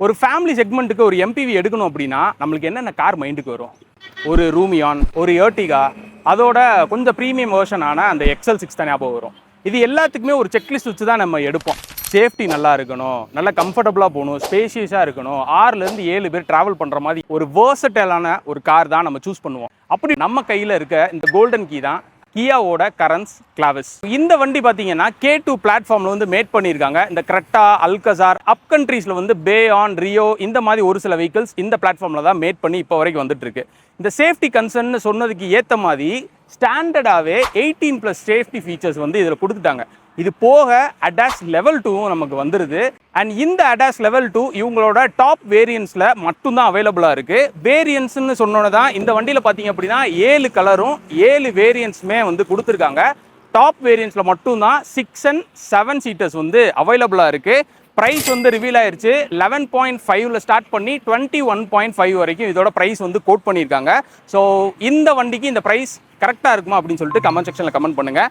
ஒரு ஃபேமிலி செக்மெண்ட்டுக்கு ஒரு எம்பிவி எடுக்கணும் அப்படின்னா நம்மளுக்கு என்னென்ன கார் மைண்டுக்கு வரும்? ஒரு ரூமியான், ஒரு எர்டிகா, அதோட கொஞ்சம் ப்ரீமியம் வெர்ஷனான அந்த XL6 தான் ஞாபகம் வரும். இது எல்லாத்துக்குமே ஒரு செக்லிஸ்ட் வச்சு தான் நம்ம எடுப்போம். சேஃப்டி நல்லா இருக்கணும், நல்லா கம்ஃபர்டபுளாக போகணும், ஸ்பேஷியஸாக இருக்கணும், 6லேருந்து 7 பேர் ட்ராவல் பண்ணுற மாதிரி ஒரு வேர்சடைலான ஒரு கார் தான் நம்ம சூஸ் பண்ணுவோம். அப்படி நம்ம கையில் இருக்க இந்த கோல்டன் கீ தான் கியாவோட கரன்ஸ் கிளாவிஸ். இந்த வண்டி பார்த்தீங்கன்னா K2 பிளாட்ஃபார்மில் வந்து மேட் பண்ணியிருக்காங்க. இந்த கிரெட்டா, அல்கசார், அப் கண்ட்ரீஸில் வந்து பேயான், ரியோ இந்த மாதிரி ஒரு சில வெஹிக்கிள்ஸ் இந்த பிளாட்ஃபார்மில் தான் மேட் பண்ணி இப்போ வரைக்கும் வந்துட்டு இருக்கு. இந்த சேஃப்டி கன்சர்ன்னு சொன்னதுக்கு ஏற்ற மாதிரி ஸ்டாண்டர்டாகவே 18+ சேஃப்டி ஃபீச்சர்ஸ் வந்து இதில் கொடுத்துட்டாங்க. இது போக ADAS லெவல் 2 நமக்கு வந்துடுது. அண்ட் இந்த ADAS லெவல் 2 இவங்களோட டாப் வேரியன்ஸில் மட்டும்தான் அவைலபிளாக இருக்குது. வேரியன்ஸ்னு சொன்னோன்னு தான் இந்த வண்டியில் பார்த்தீங்க அப்படின்னா 7 கலரும் 7 வேரியன்ஸுமே வந்து கொடுத்துருக்காங்க. டாப் வேரியன்ஸில் மட்டும்தான் 6 and 7 சீட்டர்ஸ் வந்து அவைலபிளாக இருக்குது. ப்ரைஸ் வந்து ரிவீல் ஆயிருச்சு. 11.5ல ஸ்டார்ட் பண்ணி 21.5 வரைக்கும் இதோட ப்ரைஸ் வந்து கோட் பண்ணியிருக்காங்க. ஸோ இந்த வண்டிக்கு இந்த ப்ரைஸ் கரெக்டாக இருக்குமா அப்படின்னு சொல்லிட்டு கமெண்ட் செக்ஷனில் கமெண்ட் பண்ணுங்கள்.